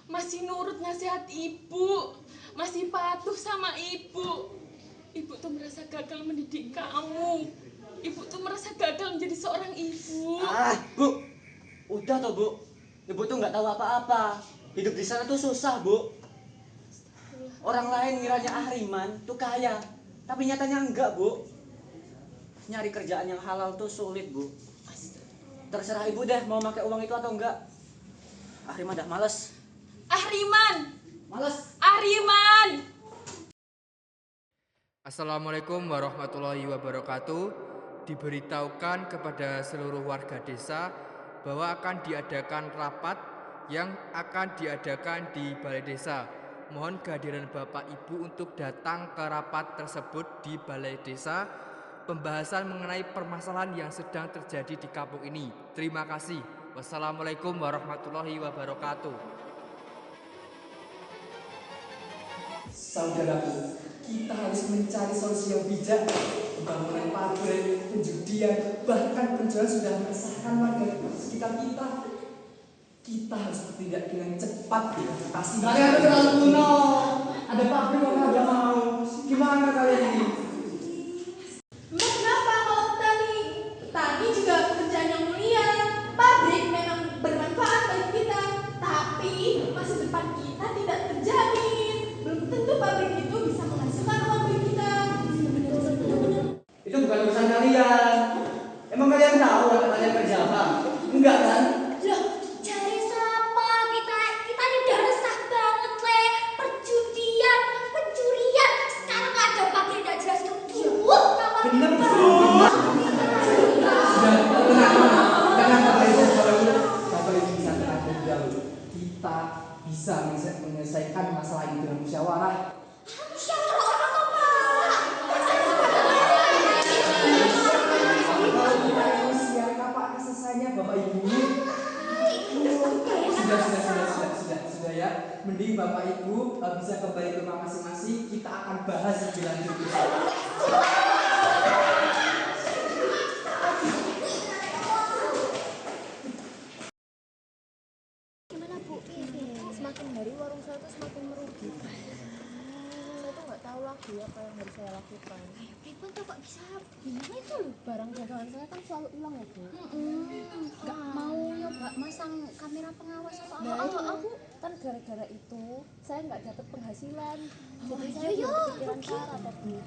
Masih nurut nasihat ibu. Masih patuh sama ibu. Ibu tuh merasa gagal mendidik kamu. Ibu tuh merasa gagal menjadi seorang ibu. Ah Bu, udah toh Bu. Ibu tuh nggak tahu apa-apa. Hidup di sana tuh susah Bu. Orang lain ngiranya Ahriman tuh kaya, tapi nyatanya enggak Bu. Nyari kerjaan yang halal tuh sulit Bu. Terserah ibu deh mau pakai uang itu atau enggak. Ahriman dah males. Ahriman! Males. Ahriman! Assalamualaikum warahmatullahi wabarakatuh. Diberitahukan kepada seluruh warga desa bahwa akan diadakan rapat yang akan diadakan di balai desa. Mohon kehadiran Bapak Ibu untuk datang ke rapat tersebut di balai desa. Pembahasan mengenai permasalahan yang sedang terjadi di kampung ini. Terima kasih. Wassalamualaikum warahmatullahi wabarakatuh. Saudaraku, kita harus mencari solusi yang bijak. Pembangunan pabrik, penjudian, bahkan penjualan sudah meresahkan warga sekitar kita. Kita harus bertindak dengan cepat ya. Pasti kalian terlalu kuno. Ada pabrik kok nggak mau. Gimana kalian ini? Mbak, kenapa kalau petani? Petani juga pekerjaan yang mulia. Pabrik memang bermanfaat bagi kita, tapi masa depan kita tidak terjamin. Belum tentu pabrik itu bisa menghasilkan uang bagi kita. Itu bukan urusan kalian. Emang kalian tahu anak kalian kerja apa? Enggak kan? Loh, cari siapa? Kita ini udah resah banget, Le. Perjudian, pencurian. Sekarang ada pabrik tidak jelas tuh. Benar betul. Sudah tenang Bapak Ibu, Bapak Ibu bisa tenang dahulu. Kita bisa menyelesaikan masalah ini dengan musyawarah. Musyawarah orang apa? Kalau kita emosi, apa selesainya Bapak Ibu? Sudah ya. Mending Bapak Ibu bisa kembali ke rumah masing-masing. Kita akan bahas lebih lanjut. Gimana itu loh, barang dagangan saya kan selalu hilang ya Bu. Nggak mau nyoba masang kamera pengawas atau apa gitu. Aku kan gara-gara itu saya nggak dapat penghasilan. Jadi saya belum kepikiran cara atau Bu.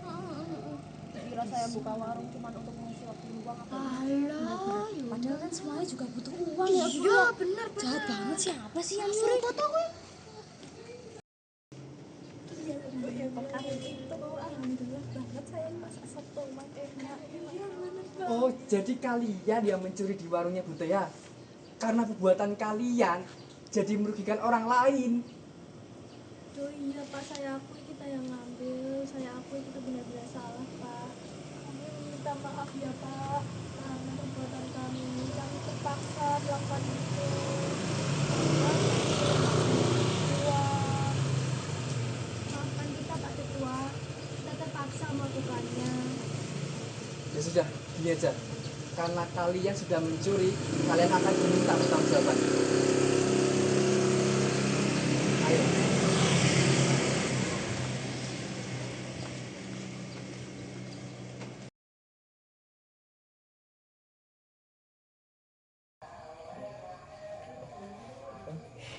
Kira saya buka warung cuma untuk mengisi waktu luang apa? Alah, padahal kan semuanya juga butuh uang ya Bu. Iya benar. Jahat banget siapa sih yang suruh foto gue? Alhamdulillah banget saya masak soto enak. Oh, jadi kalian yang mencuri di warungnya Bu Tea? Karena perbuatan kalian jadi merugikan orang lain. Oh iya Pak, saya akui kita yang ngambil, saya akui kita benar-benar salah Pak. Kami minta maaf ya Pak karena perbuatan kami terpaksa melakukan itu. Maafkan kita Pak Ketua, kita terpaksa melakukannya. Ya sudah, gini aja. Karena kalian sudah mencuri, kalian akan diminta pertanggungjawaban. Ayo.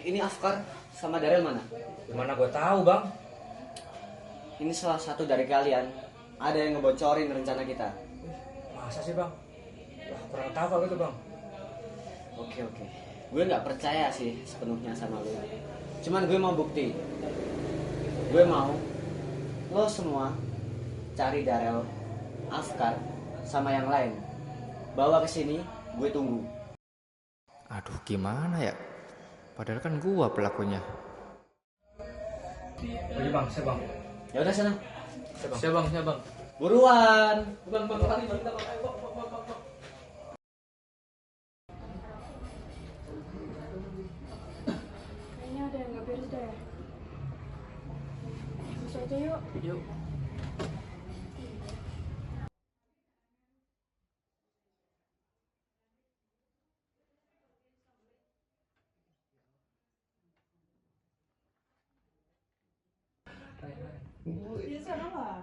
Ini Afkar sama Darel mana? Gimana gue tahu bang? Ini salah satu dari kalian. Ada yang ngebocorin rencana kita. Masa sih bang? Wah kurang tahu kalau gitu bang. Oke. Gue nggak percaya sih sepenuhnya sama lu. Cuman gue mau bukti. Gue mau lo semua cari Darel, Afkar, sama yang lain. Bawa ke sini, gue tunggu. Aduh gimana ya? Padahal kan gua pelakunya. Iya bang, saya bang. Ya udah sana. Saya bang. Buruan. Bang, lari bang, kita bang. Kayaknya ada yang nggak beres deh. Bisa aja yuk. Yuk. Di sana lah.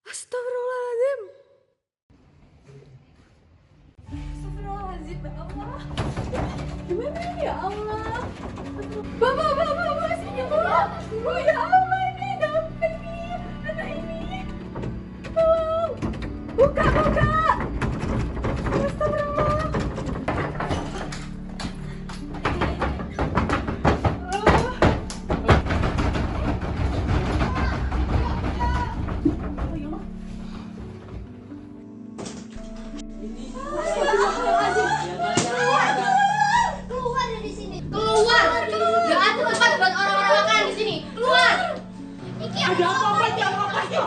Astagfirullahaladzim. Astagfirullahaladzim ya Allah. Gimana ini ya Allah? Bapak sini Bapak. Bu ya Allah ini ada apa ini? Anak ini. Tolong. Buka. Astagfirullah. Keluar dari sini. Keluar. Gak ada tempat buat orang-orang makan di sini. Keluar. Iki ada apa-apa yang apa sih?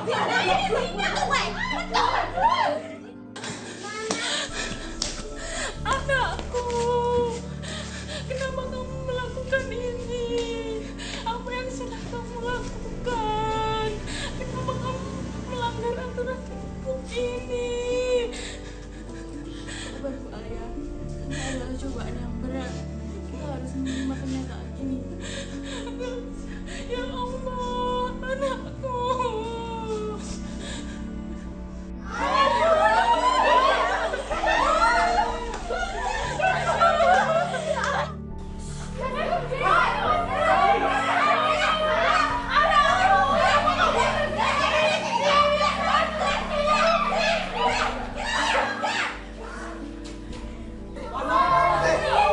Anakku, kenapa kamu melakukan ini? Apa yang sudah kamu lakukan? Kenapa kamu melanggar aturan hukum ini? Sabar Bu Ayah, ini adalah cobaan yang berat. Kita harus menerima kenyataan ini. Ya Allah, anakku.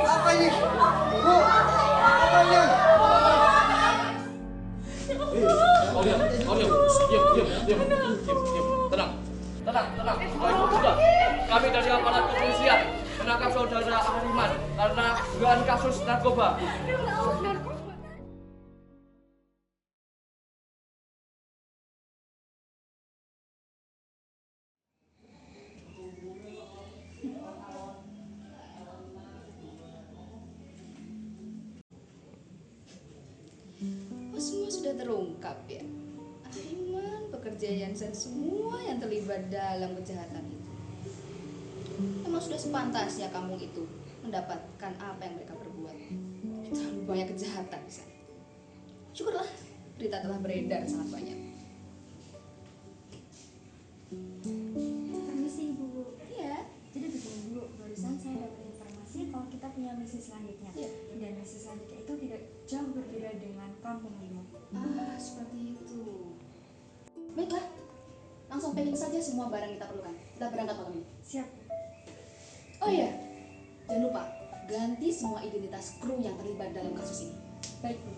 Apa ini? Bu, apa ini? Diam. Tenang. Sudah. Kami dari aparat kepolisian menangkap saudara Ahriman karena dugaan kasus narkoba. Oh, semua sudah terungkap ya. Ahriman, pekerja Yansen, semua yang terlibat dalam kejahatan itu. Memang sudah sepantasnya kampung itu mendapatkan apa yang mereka perbuat. Terlalu banyak kejahatan di sana. Syukurlah berita telah beredar sangat banyak. Permisi Ibu. Iya. Jadi begini Bu, barusan saya dapat informasi kalau kita punya misi selanjutnya. Iya. Dan misi selanjutnya itu tidak jauh berbeda dengan Kampung Lima. Ah, seperti itu. Baiklah, langsung packing saja semua barang yang kita perlukan. Kita berangkat malam ini. Siap. Oh iya, jangan lupa ganti semua identitas kru yang terlibat dalam kasus ini. Baik Bu.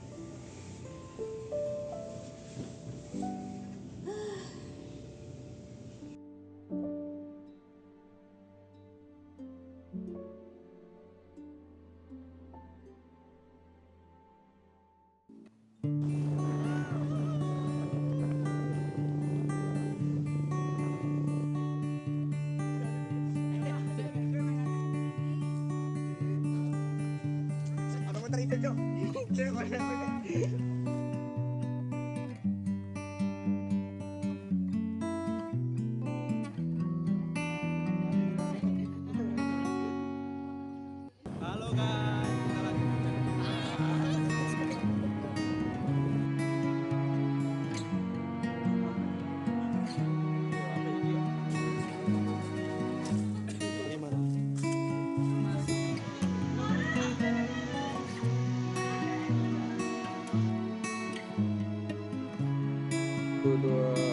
Halo guys, kita lagi Dua